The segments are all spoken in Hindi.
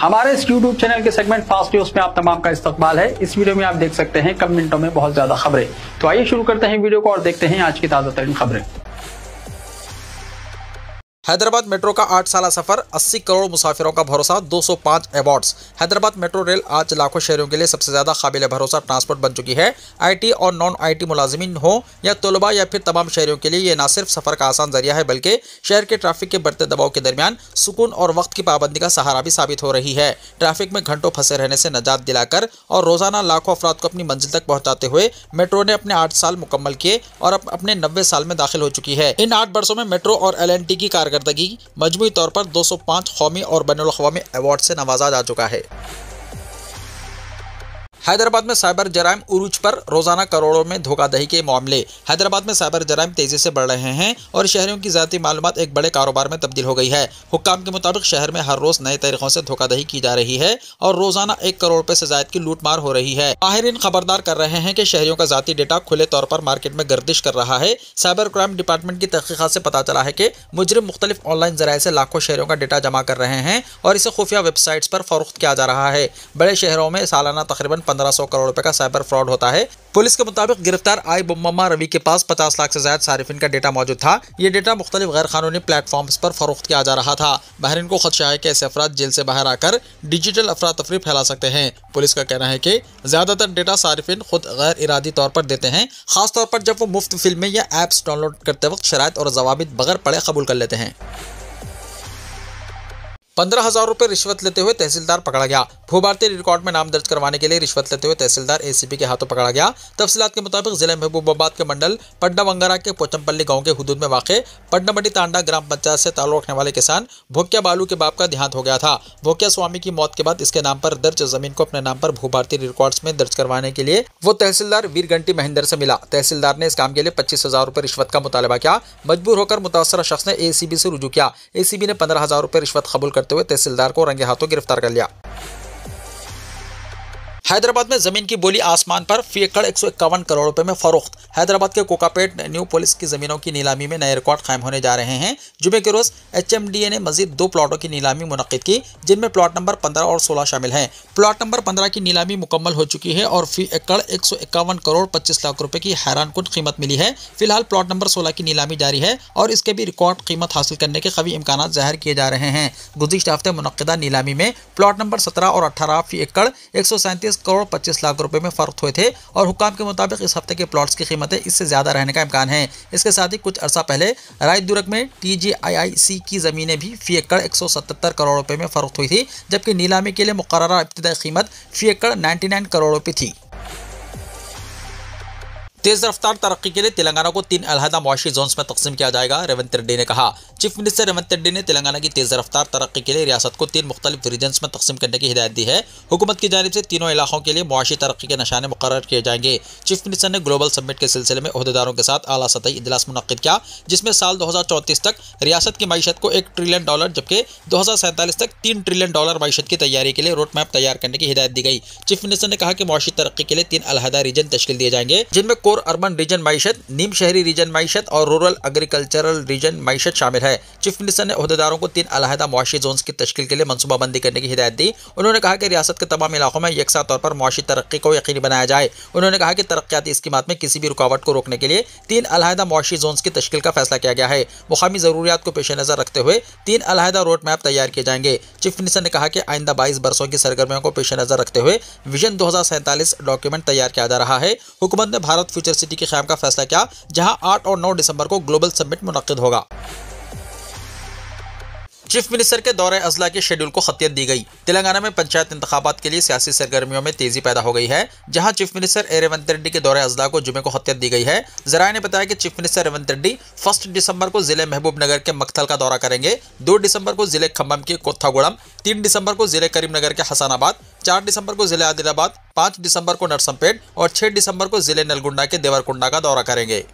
हमारे इस YouTube चैनल के सेगमेंट फास्ट न्यूज में आप तमाम का इस्तकबाल है। इस वीडियो में आप देख सकते हैं कम मिनटों में बहुत ज्यादा खबरें। तो आइए शुरू करते हैं वीडियो को और देखते हैं आज की ताजा तरीन खबरें। हैदराबाद मेट्रो का 8 साला सफर, 80 करोड़ मुसाफिरों का भरोसा, 205 अवार्ड्स। हैदराबाद मेट्रो रेल आज लाखों शहरों के लिए सबसे ज्यादा काबिल भरोसा ट्रांसपोर्ट बन चुकी है। आईटी और नॉन आईटी मुलाजिमीन हो या तलबा या फिर तमाम शहरों के लिए ये ना सिर्फ सफर का आसान जरिया है बल्कि शहर के ट्रैफिक के बढ़ते दबाव के दरमियान सुकून और वक्त की पाबंदी का सहारा भी साबित हो रही है। ट्रैफिक में घंटों फंसे रहने से निजात दिलाकर और रोजाना लाखों अफराद को अपनी मंजिल तक पहुंचाते हुए मेट्रो ने अपने 8 साल मुकम्मल किए और अपने 90 साल में दाखिल हो चुकी है। इन 8 वर्षों में मेट्रो और LNT की कारकर्दगी मजमूई तौर पर 205 कौमी और बैनुल अक़वामी अवार्ड से नवाजा जा चुका है। हैदराबाद में साइबर जराइम उरूज पर, रोजाना करोड़ों में धोखाधड़ी के मामले। हैदराबाद में साइबर जराइम तेजी से बढ़ रहे हैं और शहरियों की ज़ाती मालूमात एक बड़े कारोबार में तब्दील हो गई है। हुक्काम के मुताबिक शहर में हर रोज नए तरीकों से धोखाधड़ी की जा रही है और रोजाना 1 करोड़ रुपए से ज्यादा की लूटमार हो रही है। माहिरीन खबरदार कर रहे हैं कि शहरियों का ज़ाती डेटा खुले तौर पर मार्केट में गर्दिश कर रहा है। साइबर क्राइम डिपार्टमेंट की तहकीकात से पता चला है कि मुजरिम मुख्तलिफ ऑनलाइन जराये से लाखों शहरियों का डेटा जमा कर रहे हैं और इसे खुफिया वेबसाइट्स पर फरोख्त किया जा रहा है। बड़े शहरों में सालाना तकरीबन 1500 करोड़ रुपए का साइबर फ्रॉड होता है। पुलिस के मुताबिक गिरफ्तार आई बोम्मा रवि के पास 50 लाख से ज्यादा सारिफिन का डेटा मौजूद था। ये डेटा मुख्तलिफ गैर कानूनी प्लेटफॉर्म्स पर फरोख्त किया जा रहा था। बहरीन को खदशा है कि ऐसे अफराद जेल से बाहर आकर डिजिटल अफरा तफरी फैला सकते हैं। पुलिस का कहना है कि ज्यादातर डेटा सारिफिन खुद गैर इरादी तौर पर देते हैं, खासतौर पर जब वो मुफ्त फिल्में या एप्स डाउनलोड करते वक्त शराइत और जवाबित बगैर पढ़े कबूल कर लेते हैं। 15,000 रुपए रिश्वत लेते हुए तहसीलदार पकड़ा गया। भू-भारतीय रिकॉर्ड में नाम दर्ज करवाने के लिए रिश्वत लेते हुए तहसीलदार ACP के हाथों पकड़ा गया। तफसीलात के मुताबिक जिले महबूबाबाद के मंडल पड्डावंगरा के पोचमपल्ली गांव के हुदूद में वाक़े पड्डामडी तांडा ग्राम पंचायत से ताल्लुक़ रखने वाले किसान भोक्या बालू के बाप का देहांत हो गया था। भोक्या स्वामी की मौत के बाद इसके नाम पर दर्ज जमीन को अपने नाम पर भू-भारतीय रिकॉर्ड्स में दर्ज करवाने के लिए वो तहसीलदार वीरगंटी महेंद्र से मिला। तहसीलदार ने इस काम के लिए 25,000 रुपए रिश्वत का मुतालबा किया। मजबूर होकर मुतासरा शख्स ने ACP से रुजू किया। ACP ने 15,000 रुपए रिश्वत कबूल करते हुए तहसीलदार को रंगे हाथों गिरफ्तार कर लिया। हैदराबाद में जमीन की बोली आसमान पर, फी एकड़ 151 करोड़ रुपए में फरोख्त। हैदराबाद के कोकापेट न्यू पुलिस की जमीनों की नीलामी में नए रिकॉर्ड कायम होने जा रहे हैं। जुमे के रोज HMDA ने मजीद 2 प्लॉटों की नीलामी मुनक्किद की, जिनमें प्लॉट नंबर 15 और 16 शामिल हैं। प्लॉट नंबर 15 की नीलामी मुकम्मल हो चुकी है और फी एकड़ 151 करोड़ 25 लाख रुपए की हैरानकुन कीमत मिली है। फिलहाल प्लॉट नंबर 16 की नीलामी जारी है और इसके भी रिकॉर्ड कीमत हासिल करने के कवी इम्कानात ज़ाहिर किए जा रहे हैं। गुज़िश्ता हफ्ते मुनक्किदा नीलामी में प्लॉट नंबर 17 और 18 फी एकड़ 137 करोड़ 25 लाख रुपए में फर्क हुए थे और हुक्काम के मुताबिक इस हफ्ते के प्लॉट्स की कीमतें इससे ज्यादा रहने का इम्कान है। इसके साथ ही कुछ अरसा पहले रायदुर्ग में TGIIC की जमीनें भी फी एकड़ 177 करोड़ रुपए में फरोख्त हुई थी, जबकि नीलामी के लिए मुकर्ररा इब्तिदाई कीमत फी एकड़ 99 करोड़ रुपए थी। तेज रफ्तार तरक्की के लिए तेलंगाना को 3 अलहदा मुआशी जोन्स में तकसीम किया जाएगा, रेवंत रेड्डी ने कहा। चीफ मिनिस्टर रेवंत रेड्डी ने तेलंगाना की तेज रफ्तार तरक्की के लिए रियासत को 3 मुख्तलिफ रीजन्स में तकसीम करने की हिदायत दी है। हुकूमत की जानिब से तीनों इलाकों के लिए मुआशी तरक्की के निशाने मुकर्रर किए जाएंगे। चीफ मिनिस्टर ने ग्लोबल समिट के सिलसिले में ओहदेदारों के साथ आला सतही इजलास मुनक्किद किया, जिसमें साल 2034 तक रियासत की मईशत को $1 ट्रिलियन जबकि 2047 तक $3 ट्रिलियन मईशत की तैयारी के लिए रोड मैप तैयार करने की हिदायत दी गई। चीफ मिनिस्टर ने कहा कि मुआशी तरक्की के लिए 3 अलहदा रीजन तश्कील दिए जाएंगे, जिनमें कोर अर्बन रीजन मईशत, नीम शहरी रीजन मईशत और रूरल एग्रीकल्चरल रीजन मईशत शामिल है। चीफ मिनिस्टर ने ओहदेदारों को 3 अलहदा मुआशी जोन्स की तश्कील के लिए मनसूबाबंदी करने की हिदायत दी। उन्होंने कहा कि रियासत के तमाम इलाकों में यकसा तौर पर मुआशी तरक्की को यकीनी बनाया जाए। उन्होंने कहा कि तरक्याती स्कीमात में किसी भी रुकावट को रोकने के लिए 3 अलहदा मुआशी जोन्स की तश्कील का फैसला किया गया है। मुकामी ज़रूरियात को पेश नज़र रखते हुए 3 अलहदा रोड मैप तैयार किए जाएंगे। चीफ मिनिस्टर ने कहा कि आइंदा 22 बरसों की सरगर्मियों को पेश नज़र रखते हुए विजन 2047 डॉक्यूमेंट तैयार किया जा रहा है। हुकूमत ने भारत फ्यूचर सिटी के क़याम का फैसला किया, जहां 8 और 9 दिसंबर को ग्लोबल समिट मुनक्किद होगा। चीफ मिनिस्टर के दौरे अजला के शेड्यूल को खतियत दी गई। तेलंगाना में पंचायत इंतखाबात के लिए सियासी सरगर्मियों में तेजी पैदा हो गई है, जहां चीफ मिनिस्टर रेवंत रेड्डी के दौरे अजला को जुमे को खतियत दी गई है। जराये ने बताया कि चीफ मिनिस्टर रेवंत रेड्डी 1 दिसंबर को जिले महबूब नगर के मकथल का दौरा करेंगे, 2 दिसंबर को जिले खम्मम के कोत्थागुड़म, 3 दिसंबर को जिले करीमनगर के हसनाबाद, 4 दिसंबर को जिले आदिलाबाद, 5 दिसंबर को नरसमपेट और 6 दिसंबर को जिले नलगुंडा के देवरकुंडा का दौरा करेंगे।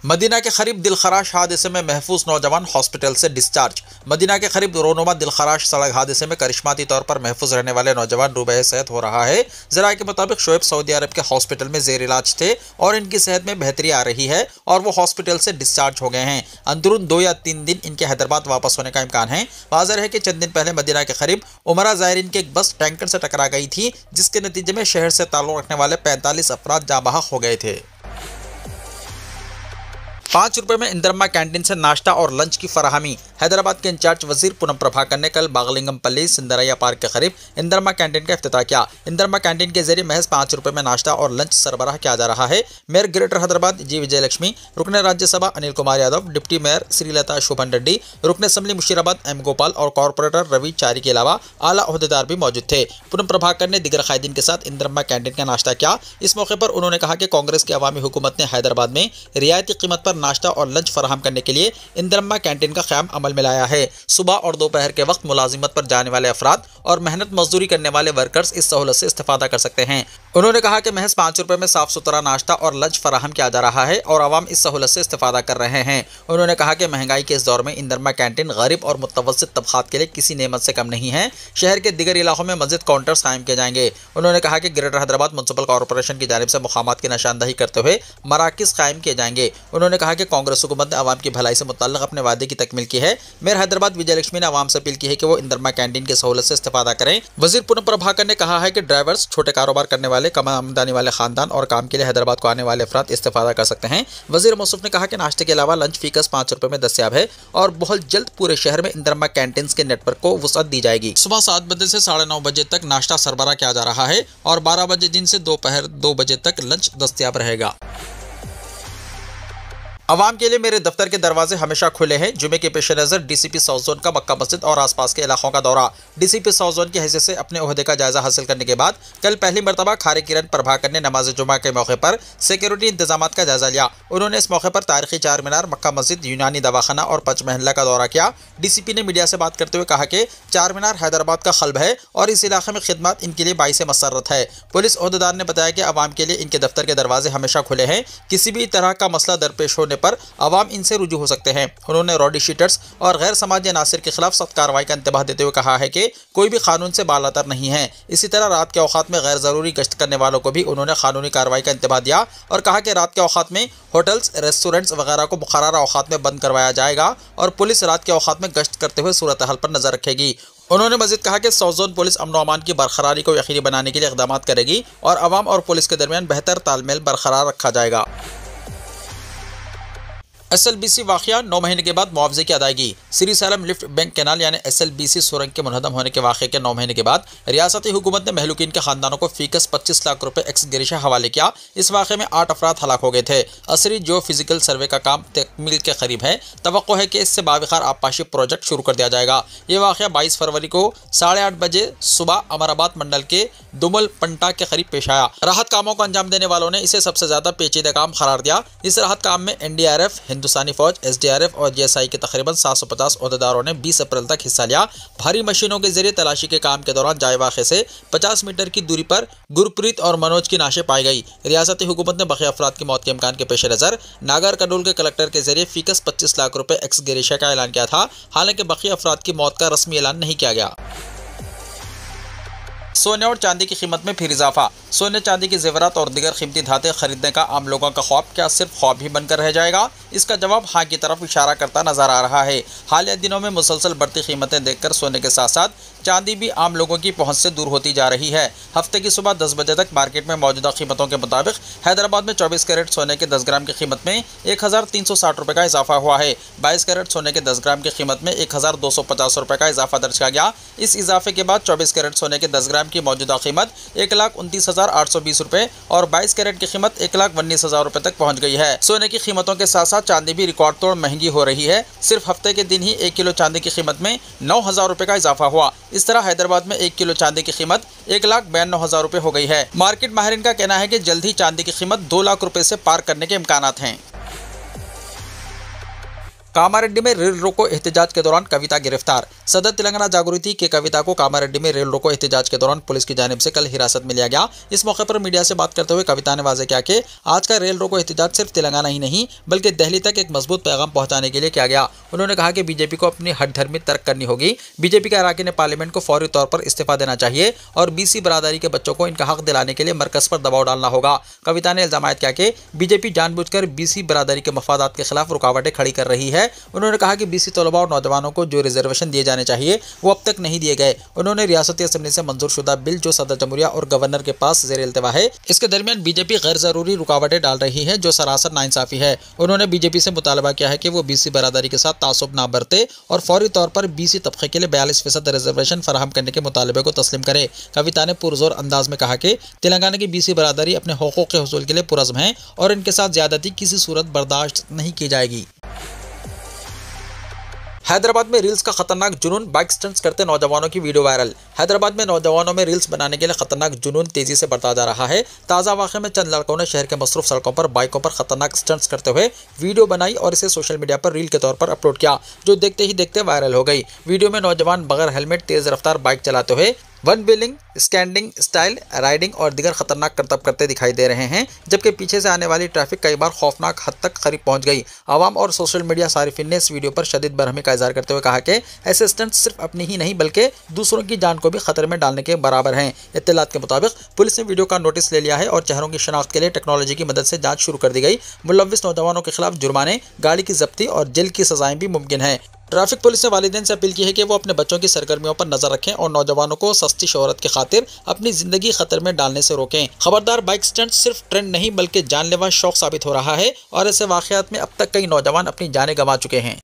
मदीना के करीब दिलखराश हादसे में महफूज नौजवान हॉस्पिटल से डिस्चार्ज। मदीना के करीब रोनुमा दिलखराश सड़क हादसे में करिश्माती तौर पर महफूज रहने वाले नौजवान रूबे सेहत हो रहा है। जराये के मुताबिक शोएब सऊदी अरब के हॉस्पिटल में जेर इलाज थे और इनकी सेहत में बेहतरी आ रही है और वो हॉस्पिटल से डिस्चार्ज हो गए हैं। अंदरून 2 या 3 दिन इनके हैदराबाद वापस होने का इम्कान है। वाज़ेह है कि चंद दिन पहले मदीना के करीब उमरा ज़ायरीन की एक बस टैंकर से टकरा गई थी, जिसके नतीजे में शहर से ताल्लुक़ रखने वाले 45 अफराद जाँ बहक हो गए थे। 5 रुपए में इंदरम्मा कैंटीन से नाश्ता और लंच की फराहमी। हैदराबाद के इंचार्ज वजीर पूनम प्रभाकर ने कल बागलिंगमपल्ली सिंदरैया पार्क के करीब इंदरम्मा कैंटीन का इफ्तिताह किया। इंदरम्मा कैंटीन के जरिए महज 5 रुपए में नाश्ता और लंच सरबराह किया जा रहा है। मेयर ग्रेटर हैदराबाद जी विजयलक्ष्मी, रुकन राज्यसभा अनिल कुमार यादव, डिप्टी मेयर श्रीलता शोभन रेड्डी, रुकन असम्बली मुशीराबाद एम गोपाल और कॉरपोरेटर रवि चारी के अलावा आला ओहदेदार भी मौजूद थे। पूनम प्रभाकर ने दिगर कायदीन के साथ इंदरम्मा कैंटीन का नाश्ता किया। इस मौके पर उन्होंने कहा कि कांग्रेस की अवामी हुकूमत ने हैदराबाद में रियायती कीमत पर नाश्ता और लंच फराहम करने के लिए इंदरम्मा कैंटीन का क़याम अमल में लाया है। सुबह और दोपहर के वक्त मुलाजिमत पर जाने वाले अफराद और मेहनत मजदूरी करने वाले वर्कर्स इस सहूलत से इस्तेफादा कर सकते हैं। उन्होंने कहा कि महज 5 रुपए में साफ सुथरा नाश्ता और लंच फराहम किया जा रहा है और आवाम इस सहूलत से इस्तेफादा कर रहे हैं। उन्होंने कहा कि महंगाई के इस दौर में इंदरम्मा कैंटीन गरीब और मुतवस्सित तबकात के लिए किसी नेमत से कम नहीं है। शहर के दिगर इलाकों में मस्जिद काउंटर्स कायम किए जाएंगे। उन्होंने कहा कि ग्रेटर हैदराबाद म्युनिसिपल कॉरपोरेशन की जानिब से मुकामात की निशानदही करते हुए मराकिज़ कायम किए जाएंगे। उन्होंने कहा कि कांग्रेस हुकूमत ने आवाम की भलाई से मुतल्लिक़ अपने वादे की तकमील की है। मेयर हैदराबाद विजयलक्ष्मी ने आवाम से अपील की है कि वो इंदरम्मा कैंटीन की सहूलत से इस्तेफादा करें। वजीर पूनम प्रभाकर ने कहा है कि ड्राइवर्स, छोटे कारोबार करने वाले, कम आमदनी वाले खानदान और काम के लिए हैदराबाद को आने वाले अफराद इस्तेफादा कर सकते हैं। वजीर मौसूफ ने कहा कि नाश्ते के अलावा लंच फीकस 5 रुपए में दस्तयाब है और बहुत जल्द पूरे शहर में इंदरम्मा कैंटीन के नेटवर्क को वुसअत दी जाएगी। सुबह 7 बजे से 9:30 बजे तक नाश्ता सरबराह किया जा रहा है और 12 बजे दिन से दोपहर 2 बजे तक लंच दस्तयाब रहेगा। अवाम के लिए मेरे दफ्तर के दरवाजे हमेशा खुले हैं। जुमे के पेश नज़र डीसीपी साउथ जोन का मक्का मस्जिद और आसपास के इलाकों का दौरा। डीसीपी साउथ जोन की हैसियत से अपने ओहदे का जायजा हासिल करने के बाद कल पहली मरतबा खारे किरण प्रभाकर ने नमाज जुमा के मौके पर सिक्योरिटी इंतजामात का जायजा लिया। उन्होंने इस मौके पर तारीखी 4 मीनार, मक्का मस्जिद, यूनानी दवाखाना और पच महल्ला का दौरा किया। डीसीपी ने मीडिया से बात करते हुए कहा कि 4 मीनार हैदराबाद का क़ल्ब है और इस इलाके में खिदमत इनके लिए बाइस मसरत है। पुलिस ओहदेदार ने बताया कि अवाम के लिए इनके दफ्तर के दरवाजे हमेशा खुले हैं। किसी भी तरह का मसला दरपेश होने पर अवाम इनसे रुजू हो सकते हैं। उन्होंने रॉडी शीटर्स और गैर समाजी अनासिर के खिलाफ सख्त कार्रवाई का इंतबाह देते हुए कहा है कि कोई भी कानून से बालातर नहीं है। इसी तरह रात के औकात में गैर ज़रूरी गश्त करने वालों को भी उन्होंने कानूनी कार्रवाई का इंतबाह दिया और कहा कि रात के औकात में होटल्स, रेस्टोरेंट्स वगैरह को मुकर्रर औकात में बंद करवाया जाएगा और पुलिस रात के औकात में गश्त करते हुए सूरत हाल पर नजर रखेगी। उन्होंने मज़ीद कहा कि साउथ जोन पुलिस अमन व अमान की बरकरारी को यकीनी बनाने के लिए इक़दाम करेगी और अवाम और पुलिस के दरमियान बेहतर तालमेल बरकरार रखा जाएगा। SLBC वाक़या 9 महीने के बाद मुआवजे की अदायगी। Shri Salam lift bank canal यानी SLBC सुरंग के मुनहदम होने के वाक़े के 9 महीने के बाद रियासती हुकूमत ने महलूकीन के खानदानों को फीकस 25 लाख रुपए एक्स ग्रेशिया हवाले किया। इस वाक़े में 8 अफराद हलाक हो गए थे। असरी जो फिजिकल सर्वे का काम तकमील के करीब है। तवक्को है कि इससे बावखार आबपाशी प्रोजेक्ट शुरू कर दिया जाएगा। ये वाक़या 22 फरवरी को 8:30 बजे सुबह अमराबाद मंडल के दुमल पंटा के करीब पेश आया। राहत कामों को अंजाम देने वालों ने इसे सबसे ज़्यादा पेचीदा काम करार दिया। इस राहत काम में NDRF, हिंदुस्तानी फौज, SDRF और GSI के तकरीबन 750 ओहदेदारों ने 20 अप्रैल तक हिस्सा लिया। भारी मशीनों के जरिए तलाशी के काम के दौरान जाए वाक़े से 50 मीटर की दूरी पर गुरप्रीत और मनोज की नाशें पाई गई। रियासती हुकूमत ने बकिया अफराद की मौत के इम्कान के पेश नज़र नागर कर्नूल के कलेक्टर के जरिए फीकस 25 लाख रुपए एक्स ग्रेशिया का ऐलान किया था। हालांकि बकिया अफराद की मौत का रस्मी ऐलान नहीं किया गया। सोने और चांदी की कीमत में फिर इजाफा। सोने चांदी के जेवरात और दिगर कीमती धाते खरीदने का आम लोगों का ख्वाब क्या सिर्फ ख्वाब ही बनकर रह जाएगा? इसका जवाब हाँ की तरफ इशारा करता नजर आ रहा है। हालिया दिनों में मुसलसल बढ़ती कीमतें देखकर सोने के साथ साथ चांदी भी आम लोगों की पहुंच से दूर होती जा रही है। हफ्ते की सुबह 10 बजे तक मार्केट में मौजूदा कीमतों के मुताबिक हैदराबाद में 24 कैरेट सोने के 10 ग्राम की कीमत में 1360 रुपये का इजाफा हुआ है। 22 कैरेट सोने के 10 ग्राम की कीमत में 1250 रुपये का इजाफा दर्ज किया गया। इस इजाफे के बाद 24 कैरेट सोने के 10 ग्राम की मौजूदा कीमत 1,29,820 रुपये और 22 कैरेट की कीमत 1,19,000 रुपये तक पहुंच गई है। सोने की कीमतों के साथ साथ चांदी भी रिकॉर्ड तोड़ महंगी हो रही है। सिर्फ हफ्ते के दिन ही 1 किलो चांदी की कीमत में 9,000 रुपये का इजाफा हुआ। इस तरह हैदराबाद में 1 किलो चांदी की कीमत 1,92,000 रुपये हो गई है। मार्केट माहिरीन का कहना है कि जल्द ही चांदी की कीमत 2 लाख रुपये से पार करने के इम्कानात हैं। कामारेड्डी में रेल रोको एहतजाज के दौरान कविता गिरफ्तार। सदर तेलंगाना जागृति के कविता को कामारेड्डी में रेल रोको एहतजाज के दौरान पुलिस की जानिब से कल हिरासत में लिया गया। इस मौके पर मीडिया से बात करते हुए कविता ने वाज़ेह किया कि आज का रेल रोको एहतजाज सिर्फ तेलंगाना ही नहीं बल्कि दिल्ली तक एक मजबूत पैगाम पहुंचाने के लिए किया गया। उन्होंने कहा कि बीजेपी को अपनी हठधर्मी तर्क करनी होगी। बीजेपी के अरकान पार्लियामेंट को फौरी तौर पर इस्तीफा देना चाहिए और बीसी बरादरी के बच्चों को इनका हक दिलाने के लिए मरकज पर दबाव डालना होगा। कविता ने इल्जाम किया कि बीजेपी जानबूझकर बीसी बरादरी के मफादात के खिलाफ रुकावटें खड़ी कर रही है। उन्होंने कहा कि बीसी तलबा और नौजवानों को जो रिजर्वेशन दिए जाने चाहिए वो अब तक नहीं दिए गए। उन्होंने रियासती असेंबली से मंजूर शुदा बिल जो सदर जमहूरिया और गवर्नर के पास ज़ेर इल्तिवा है, इसके दरमियान बीजेपी गैर जरूरी रुकावटें डाल रही है जो सरासर नाइंसाफी है। उन्होंने बीजेपी से मुतालबा किया है कि वो बीसी बरादरी के साथ तासुब ना बरते और फौरी तौर पर बीसी तबके के लिए 42% रिजर्वेशन फराहम करने के मुतालबे को तस्लीम करे। कविता ने पुरजोर अंदाज में कहा कि तेलंगाना की बीसी बरादरी अपने हुकूक के हुसूल के लिए पुरज़्म है और इनके साथ ज्यादती किसी सूरत बर्दाश्त नहीं की जाएगी। हैदराबाद में रील्स का खतरनाक जुनून, बाइक स्टंट्स करते नौजवानों की वीडियो वायरल। हैदराबाद में नौजवानों में रील्स बनाने के लिए खतरनाक जुनून तेजी से बढ़ता जा रहा है। ताज़ा वाक़े में चंद लड़कों ने शहर के मसरूफ सड़कों पर बाइकों पर खतरनाक स्टंट्स करते हुए वीडियो बनाई और इसे सोशल मीडिया पर रील के तौर पर अपलोड किया, जो देखते ही देखते वायरल हो गई। वीडियो में नौजवान बगैर हेलमेट तेज रफ्तार बाइक चलाते हुए one wheeling, standing style riding और दीगर खतरनाक करतब करते दिखाई दे रहे हैं, जबकि पीछे से आने वाली ट्रैफिक कई बार खौफनाक हद तक करीब पहुंच गई। आवाम और सोशल मीडिया सारिफिन ने इस वीडियो पर शदीद बरहमी का इजहार करते हुए कहा कि ऐसे स्टंट सिर्फ अपनी ही नहीं बल्कि दूसरों की जान को भी खतरे में डालने के बराबर हैं। इत्तलात के मुताबिक पुलिस ने वीडियो का नोटिस ले लिया है और चेहरों की शनाख्त के लिए टेक्नोलॉजी की मदद से जाँच शुरू कर दी गई। मुलव्विस नौजवानों के खिलाफ जुर्माने, गाड़ी की जब्ती और जेल की सजाएं भी मुमकिन है। ट्रैफिक पुलिस ने वालिदैन से अपील की है कि वो अपने बच्चों की सरगर्मियों पर नजर रखें और नौजवानों को सस्ती शोहरत की खातिर अपनी जिंदगी खतरे में डालने से रोकें। खबरदार, बाइक स्टंट सिर्फ ट्रेंड नहीं बल्कि जानलेवा शौक साबित हो रहा है और ऐसे वाकयात में अब तक कई नौजवान अपनी जानें गंवा चुके हैं।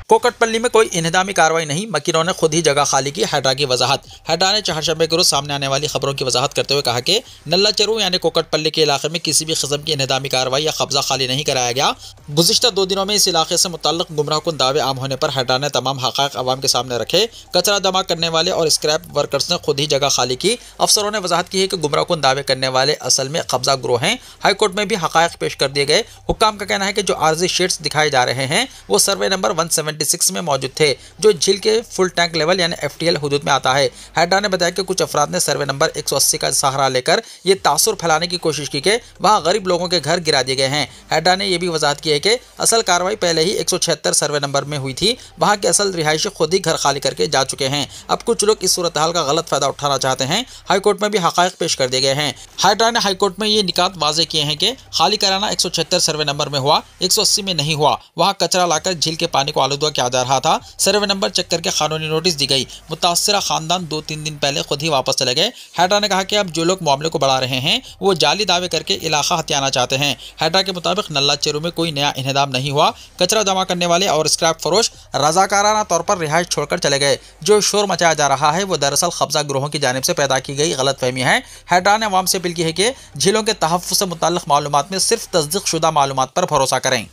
कोकटपल्ली में कोई इन्हदामी कार्रवाई नहीं, मकीनों ने खुद ही जगह खाली की। हैड्रा की वजाहत। हैड्रा ने चहारशंबे के रोज सामने आने वाली खबरों की वजाहत करते हुए कहा कि नल्ला चेरू यानी कोकटपल्ली के इलाके में किसी भी किस्म की इन्हदामी कार्रवाई या कब्जा खाली नहीं कराया गया। गुज़िश्ता 2 दिनों में इस इलाके से मुतल्लिक़ गुमराहकुन दावे आम होने पर हैड्रा ने तमाम हक़ाइक़ अवाम के सामने रखे। कचरा जमा करने वाले और स्क्रैप वर्कर्स ने खुद ही जगह खाली की। अफसरों ने वजाहत की है कि गुमराहकुन दावे करने वाले असल में कब्जा गिरोह हैं। हाईकोर्ट में भी हक़ाइक़ पेश कर दिए गए। हुक्काम का कहना है कि जो आर्जी शेड्स दिखाए जा रहे हैं वो सर्वे नंबर 176 में मौजूद थे, जो झील के फुल टैंक लेवल यानी FTL हुदूद में आता है। हैड्रा ने बताया कि कुछ अफराद ने सर्वे नंबर 180 का सहारा लेकर ये तासुर फैलाने की कोशिश की कि वहाँ गरीब लोगों के घर गिरा दिए गए हैं। हैड्रा ने यह भी वजाहत की है कि असल कार्रवाई पहले ही 176 सर्वे नंबर में हुई थी। वहाँ के असल रिहायशी खुद ही घर खाली करके जा चुके हैं। अब कुछ लोग इस सूरत हाल का गलत फायदा उठाना चाहते हैं। हाईकोर्ट में भी हक़ाइक़ पेश कर दिए गए हैं। हैड्रा ने हाईकोर्ट में ये निकात वाज़ेह किए हैं कि खाली कराना 176 सर्वे नंबर में हुआ, 180 में नहीं हुआ। वहाँ कचरा लाकर झील के पानी को आलूदा किया जा रहा था। सर्वे नंबर चेक करके कानूनी नोटिस दी गई। मुतासिरा खानदान 2-3 दिन पहले खुद ही वापस चले गए। हैड्रा ने कहा कि अब जो लोग मामले को बढ़ा रहे हैं वो जाली दावे करके इलाका हथियाना चाहते हैं। हैड्रा के मुताबिक नल्ला चेरू में कोई नया इन्हदाम नहीं हुआ। कचरा जमा करने वाले और स्क्रैप फरोश रजाकाराना तौर पर रिहाइश छोड़कर चले गए। जो शोर मचाया जा रहा है वो दरअसल कब्जा गिरोहों की जानिब से पैदा की गई गलतफहमी है। हैड्रा ने अवाम से अपील की है कि झीलों के तहफ़्फ़ुज़ से मुताल्लिक़ मालूमात में सिर्फ तस्दीक़ शुदा मालूमात पर भरोसा करें।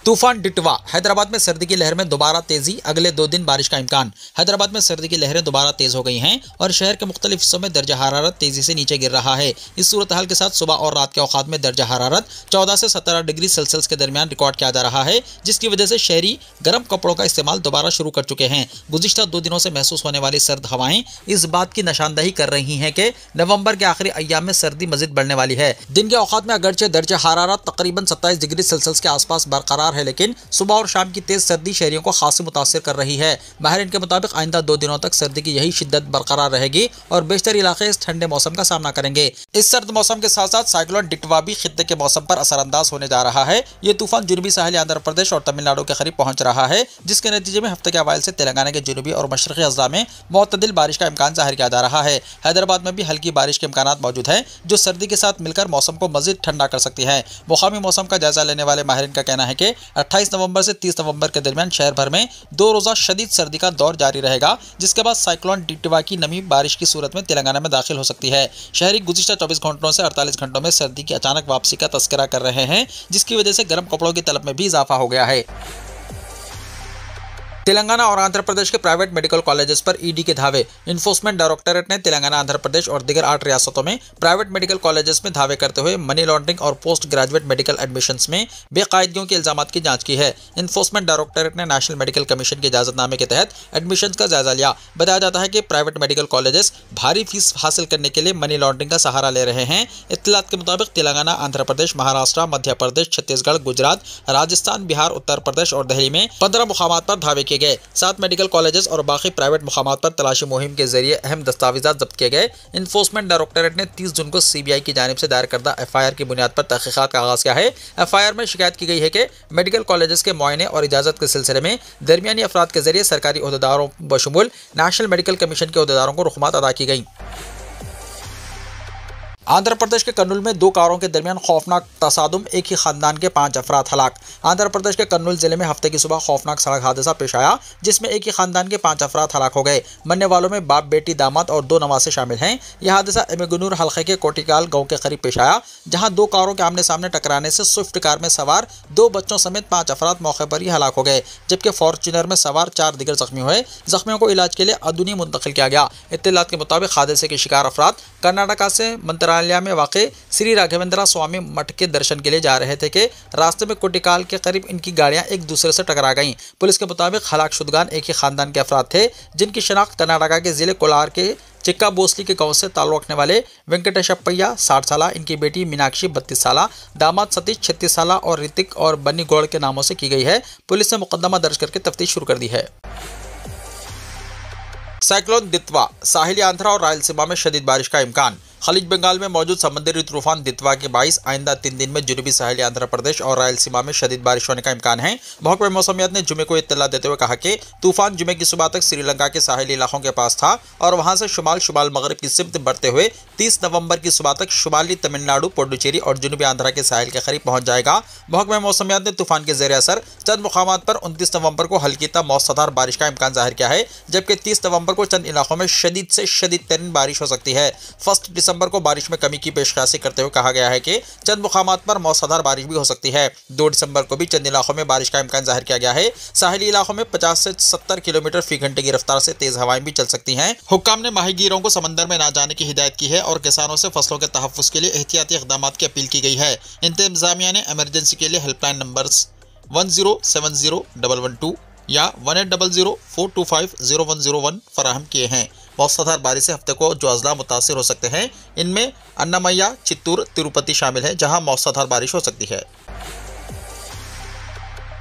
तूफान डिटवा। हैदराबाद में सर्दी की लहर में दोबारा तेजी, अगले 2 दिन बारिश का इम्कान। हैदराबाद में सर्दी की लहरें दोबारा तेज हो गई हैं और शहर के मुख्तलिफ हिस्सों में दर्जा हरारत तेजी से नीचे गिर रहा है। इस सूरत हाल के साथ सुबह और रात के औकात में दर्जा हरारत 14 से 17 डिग्री सेल्सियस के दरमियान रिकॉर्ड किया जा रहा है, जिसकी वजह से शहरी गर्म कपड़ों का इस्तेमाल दोबारा शुरू कर चुके हैं। गुज़िश्ता 2 दिनों से महसूस होने वाली सर्द हवाएं इस बात की निशानदही कर रही हैं कि नवंबर के आखिरी अय्याम में सर्दी मजीद बढ़ने वाली है। दिन के औकात में अगरचे दर्जा हरारत तकरीबन 27 डिग्री सेल्सियस के आसपास बरकरार है, लेकिन सुबह और शाम की तेज सर्दी शहरियों को खासी मुतासिर कर रही है। माहिरीन के मुताबिक आइंदा 2 दिनों तक सर्दी की यही शिद्दत बरकरार रहेगी और बेशतर इलाके इस ठंडे मौसम का सामना करेंगे। इस सर्द मौसम के साथ साथ साइक्लोन डिटवा भी खित्ते के मौसम पर असरअंदाज होने जा रहा है। ये तूफान जुनूबी साहिल आंध्र प्रदेश और तमिलनाडु के करीब पहुंच रहा है, जिसके नतीजे में हफ्ते के अवाइल से तेलंगाना के जुनूबी और मशरक़ी अज़ला में मुअत्तदिल बारिश का इम्कान जाहिर किया जा रहा है। हैदराबाद में भी हल्की बारिश के इम्कानात मौजूद हैं, जो सर्दी के साथ मिलकर मौसम को मजीद ठंडा कर सकती है। मुकामी मौसम का जायजा लेने वाले माहिरीन का कहना है कि 28 नवंबर से 30 नवंबर के दरमियान शहर भर में 2 रोज़ा शदीद सर्दी का दौर जारी रहेगा, जिसके बाद साइक्लोन डिटवा की नमी बारिश की सूरत में तेलंगाना में दाखिल हो सकती है। शहरी गुज़िश्ता 24 घंटों से 48 घंटों में सर्दी की अचानक वापसी का तस्करा कर रहे हैं, जिसकी वजह से गर्म कपड़ों की तलब में भी इजाफा हो गया है। तेलंगाना और आंध्र प्रदेश के प्राइवेट मेडिकल कॉलेजेस पर ईडी के धावे। इन्फोर्समेंट डायरेक्टरेट ने तेलंगाना, आंध्र प्रदेश और दीगर 8 रियासतों में प्राइवेट मेडिकल कॉलेजेस में धावे करते हुए मनी लॉन्ड्रिंग और पोस्ट ग्रेजुएट मेडिकल एडमिशंस में बेकायदगियों के इल्जामात की जांच की है। इन्फोर्समेंट डायरेक्टरेट ने नेशनल मेडिकल कमीशन के इजाजतनामे के तहत एडमिशंस का जायजा लिया। बताया जाता है कि प्राइवेट मेडिकल कॉलेजेस भारी फीस हासिल करने के लिए मनी लॉन्ड्रिंग का सहारा ले रहे हैं। इत्तलात के मुताबिक तेलंगाना, आंध्र प्रदेश, महाराष्ट्र, मध्य प्रदेश, छत्तीसगढ़, गुजरात, राजस्थान, बिहार, उत्तर प्रदेश और दिल्ली में 15 मुकामात पर धावे किए गए। 7 मेडिकल कॉलेजेस और बाकी प्राइवेट मुकामात पर तलाशी मुहिम के जरिए अहम दस्तावेजात जब्त किए गए। इन्फोर्समेंट डायरेक्टरेट ने 30 जून को सीबीआई की जानिब से दायर करदा एफआईआर की बुनियाद पर तहकीकात का आगाज किया है। एफआईआर में शिकायत की गई है कि मेडिकल कॉलेजेस के मुआयने और इजाजत के सिलसिले में दरमियानी अफराद के जरिए सरकारी ओहदेदारों बशमूल नेशनल मेडिकल कमीशन के ओहदेदारों को रुकमात अदा की गई। आंध्र प्रदेश के कर्नूल में 2 कारों के दरमियान खौफनाक तसादुम, एक ही खानदान के 5 अफराद हलाक। आंध्र प्रदेश के कर्नूल जिले में हफ्ते की सुबह खौफनाक सड़क हादसा पेश आया, जिसमें एक ही खानदान के 5 अफराद हलाक हो गए। मरने वालों में बाप, बेटी, दामाद और 2 नवासे शामिल हैं। यह हादसा एमेगुनूर हल्के के कोटिकाल गांव के करीब पेश आया, जहां 2 कारों के आमने सामने टकराने से स्विफ्ट कार में सवार 2 बच्चों समेत 5 अफराद मौके पर ही हलाक हो गए, जबकि फॉर्च्यूनर में सवार 4 दिगर जख्मी हुए। जख्मियों को इलाज के लिए अदूनी मुंतकिल किया गया। इत्तलात के मुताबिक हादसे के शिकार अफराद कर्नाटका से मंत्रालय में वाक़ श्री राघवेंद्र स्वामी मठ के दर्शन के लिए जा रहे थे कि रास्ते में कोटिकाल के करीब इनकी गाड़ियां एक दूसरे से टकरा गईं। पुलिस के मुताबिक हलाक शुदगान एक ही खानदान के अफराद थे, जिनकी शनाख्त कर्नाटका के जिले कोलार के चिक्का बोसली के गांव से ताल्लुक रखने वाले वेंकटेशप्पैया 60 साल, इनकी बेटी मीनाक्षी 32 साल, दामाद सतीश 36 साल और ऋतिक और बन्नी गौड़ के नामों से की गई है। पुलिस ने मुकदमा दर्ज करके तफ्तीश शुरू कर दी है। साइक्लोन दितवा, साहिली आंध्रा और रायलसीमा में शदीद बारिश का इम्कान। खलीज बंगाल में मौजूद समुद्री तूफान दितवा के 22 आइंदा 3 दिन में जुनूबी साहिली आंध्र प्रदेश और रायलसीमा में शदीद बारिश होने का इम्कान है। महकमे मौसमियात ने जुमे को इत्तला देते हुए कहा कि तूफान जुमे की सुबह तक श्रीलंका के साहिली इलाकों के पास था और वहां से शुमाल मगरिब की सिमत बढ़ते हुए 30 नवंबर की सुबह तक शुमाली तमिलनाडु, पुडुचेरी और जुनूबी आंध्रा के साहिल के करीब पहुंच जाएगा। महकमे मौसमियात ने तूफान के ज़ेरे असर चंद मुकामात पर 29 नवंबर को हल्की ता मौसलाधार बारिश का इम्कान जाहिर किया है, जबकि 30 नवंबर को चंद इलाकों में शदीद से शदीद तरीन बारिश हो सकती है। 1 दिसंबर को बारिश में कमी की पेशकशी करते हुए कहा गया है कि चंद मुकामात पर मौसलाधार बारिश भी हो सकती है। 2 दिसंबर को भी चंद इलाकों में बारिश का इम्कान जाहिर किया गया है। साहिली इलाकों में 50 से 70 किलोमीटर फी घंटे की रफ्तार से तेज हवाएं भी चल सकती हैं। हुक्काम ने माहीगीरों को समंदर में ना जाने की हिदायत की है और किसानों से फसलों के तहफ़्फ़ुज़ के लिए एहतियाती इक़दाम की अपील की गई है। इंतज़ामिया ने इमरजेंसी के लिए हेल्पलाइन नंबर्स 1070-112 या 1800-425-0101 फराहम किए हैं। मौसलाधार बारिश से हफ्ते को जो अजला मुतासिर हो सकते हैं, इनमें अन्नामय्या, चित्तूर, तिरुपति शामिल है, जहां मौसलाधार बारिश हो सकती है।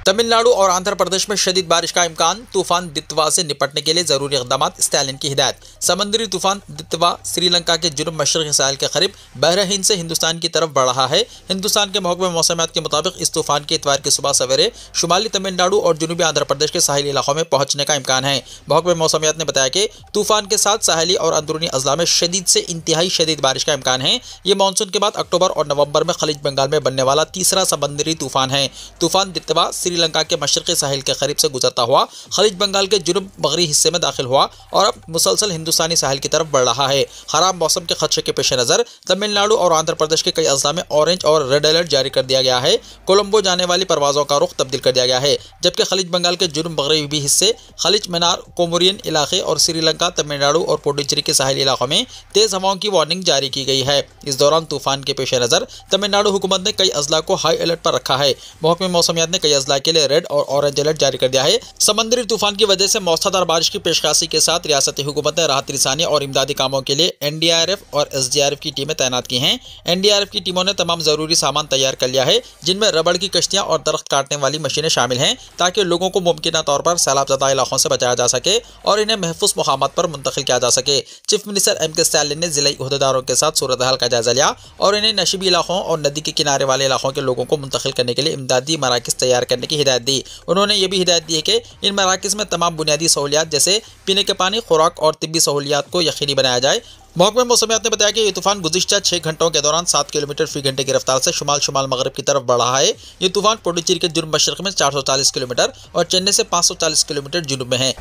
तमिलनाडु और आंध्र प्रदेश में शदीद बारिश का इम्कान। तूफान दितवा से निपटने के लिए जरूरी इक़दाम, स्टालिन की हिदायत। समुद्री तूफान दितवा श्रीलंका के जुनूब मशरक़ी साहिल के करीब बहर हिंद से हिंदुस्तान की तरफ बढ़ रहा है। हिंदुस्तान के महकमे मौसमियात के मुताबिक इस तूफान के इतवार की सुबह सवेरे शुमाली तमिलनाडु और जुनूबी आंध्र प्रदेश के साहिली इलाकों में पहुंचने का इम्कान है। महकमे मौसमियात ने बताया कि तूफान के साथ साहिली और अंदरूनी अजला में शदीद से इंतहाई शदीद बारिश का इम्कान है। ये मानसून के बाद अक्टूबर और नवंबर में खलीज बंगाल में बनने वाला तीसरा समुद्री तूफान है। तूफान दितवा श्रीलंका के मशरक़ी साहिल के करीब से गुजरता हुआ खलीज बंगाल के जुनूब मगरबी हिस्से में दाखिल हुआ और अब मुसलसल हिंदुस्तानी साहिल की तरफ बढ़ रहा है। खराब मौसम के खदशे के पेश नज़र तमिलनाडु और आंध्र प्रदेश के कई अजला में ऑरेंज और रेड अलर्ट जारी कर दिया गया है। कोलंबो जाने वाली परवाज़ों का रुख तब्दील कर दिया गया है, जबकि खलीज बंगाल के जुनूब मगरबी हिस्से, खलीज मीनार, कोमोरियन इलाके और श्रीलंका, तमिलनाडु और पुडुचेरी के साहिली इलाकों में तेज हवाओं की वार्निंग जारी की गई है। इस दौरान तूफान के पेश नज़र तमिलनाडु हुकूमत ने कई अजला को हाई अलर्ट पर रखा है। महकमे मौसमियात ने कई अजला के लिए रेड और ऑरेंज अलर्ट जारी कर दिया है। समुद्री तूफान की वजह से मौसलाधार बारिश की पेशकशी के साथ रियासती हुकूमत ने राहत रसानी और इमदादी कामों के लिए एनडीआरएफ और एसडीआरएफ की टीमें तैनात की हैं। एनडीआरएफ की टीमों ने तमाम जरूरी सामान तैयार कर लिया है, जिनमें रबड़ की कश्तियां और दरख्त काटने वाली मशीनें शामिल हैं, ताकि लोगों को मुमकिन तौर पर सैलाब ज़दा इलाकों से बचाया जा सके और इन्हें महफूज मुकामात पर मुंतकिल किया जा सके। Chief minister MK. स्टालिन ने जिला अहदेदारों के साथ सूरत हाल का जायजा लिया और इन्हें नशीबी इलाकों और नदी के किनारे वाले इलाकों के लोगों को मुंतकिल करने के लिए इमदादी मराकज़ तैयार करने की हिदायत दी। उन्होंने ये भी हिदायत दी है कि इन मराकज़ में तमाम बुनियादी सहूलियात जैसे पीने के पानी, खुराक और तिब्बी सहूलियात को यकीनी बनाया जाए। महकमे मौसमियात ने बताया कि ये तूफान गुज़िश्ता 6 घंटों के दौरान 7 किलोमीटर फी घंटे की रफ्तार से शुमाल मगरब की तरफ बढ़ रहा है। ये तूफान पुडुचेरी के जुनूब मशरक़ में 440 किलोमीटर और चेन्नई से 540 किलोमीटर जुनूब में है।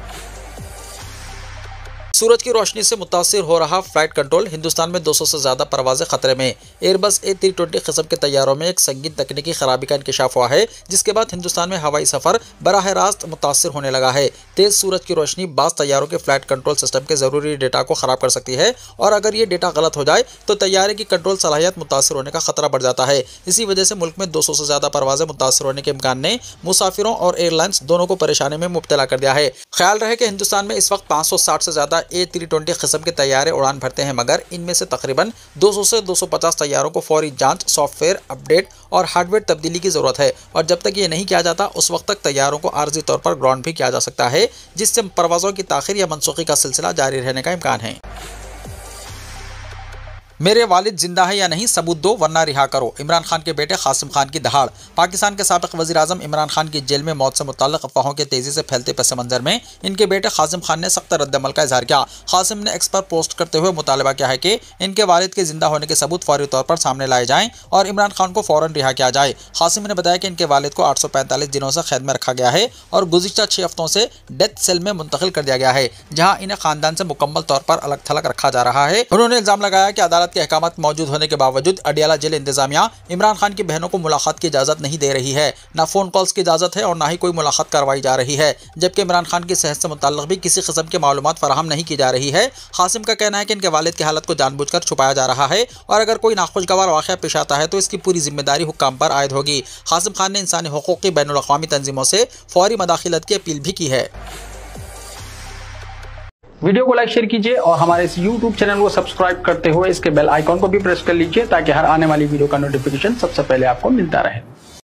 सूरज की रोशनी से मुतासिर हो रहा फ्लाइट कंट्रोल। हिंदुस्तान में 200 से ज्यादा परवाजें खतरे में। एयरबस A320 किस्म के तैयारों में एक संगीन तकनीकी खराबी का इंकशाफ हुआ है, जिसके बाद हिंदुस्तान में हवाई सफर बराह रास्त मुतासिर होने लगा है। तेज सूरज की रोशनी बाज़ तैयारों के फ्लाइट कंट्रोल सिस्टम के जरूरी डेटा को खराब कर सकती है, और अगर ये डेटा गलत हो जाए तो तैयारे की कंट्रोल सलाहियत मुतासिर होने का खतरा बढ़ जाता है। इसी वजह से मुल्क में 200 से ज्यादा परवाजें मुतासिर होने के इम्कान ने मुसाफिरों और एयरलाइंस दोनों को परेशानी में मुब्तला कर दिया है। ख्याल रहे कि हिंदुस्तान में इस वक्त 560 से ज्यादा A320 किस्म के तैयारे उड़ान भरते हैं, मगर इनमें से तकरीबन 200 से 250 तैयारों को फौरी जांच, सॉफ्टवेयर अपडेट और हार्डवेयर तब्दीली की जरूरत है। और जब तक ये नहीं किया जाता उस वक्त तक तैयारों को आर्जी तौर पर ग्राउंड भी किया जा सकता है, जिससे परवाजों की ताखीर या मनसूखी का सिलसिला जारी रहने का इम्कान है। मेरे वालिद जिंदा है या नहीं, सबूत दो वरना रिहा करो। इमरान खान के बेटे कासिम खान की दहाड़। पाकिस्तान के साबिक वज़ीर आज़म इमरान खान की जेल में मौत से मुताल्लिक़ अफवाहों के तेजी से फैलते पस मंजर में इनके बेटे कासिम खान ने सख्त रद्द-ए-अमल का इजहार किया। कासिम ने एक्स पर पोस्ट करते हुए मुतालबा किया है कि इनके वालिद के जिंदा होने के सबूत फौरी तौर पर सामने लाए जाएं और इमरान खान को फौरन रिहा किया जाए। कासिम ने बताया कि इनके वालिद को 845 दिनों से कैद में रखा गया है और गुज़िश्ता 6 हफ्तों से डेथ सेल में मुंतकिल कर दिया गया है, जहाँ इन्हें खानदान से मुकम्मल तौर पर अलग थलग रखा जा रहा है। उन्होंने इल्जाम लगाया कि अदालत के अहकामात मौजूद होने के बावजूद अडियाला जेल इंतजामिया इमरान खान की बहनों को मुलाकात की इजाजत नहीं दे रही है। न फोन कॉल्स की इजाजत है और न ही कोई मुलाकात करवाई जा रही है, जबकि इमरान खान की सेहत से मुताल्लिक़ भी किसी किस्म की मालूमात फराहम नहीं की जा रही है। कासिम का कहना है कि इनके वालिद की हालत को जानबूझकर छुपाया जा रहा है और अगर कोई नाखुशगवार वाक़या पेश आता है तो इसकी पूरी जिम्मेदारी हुक्काम पर आयद होगी। कासिम खान ने इंसानी हुकूक़ की बैनुल-अक़वामी तंजीमों से फौरी मदाखिलत की अपील भी की है। वीडियो को लाइक शेयर कीजिए और हमारे इस YouTube चैनल को सब्सक्राइब करते हुए इसके बेल आइकॉन को भी प्रेस कर लीजिए, ताकि हर आने वाली वीडियो का नोटिफिकेशन सबसे पहले आपको मिलता रहे।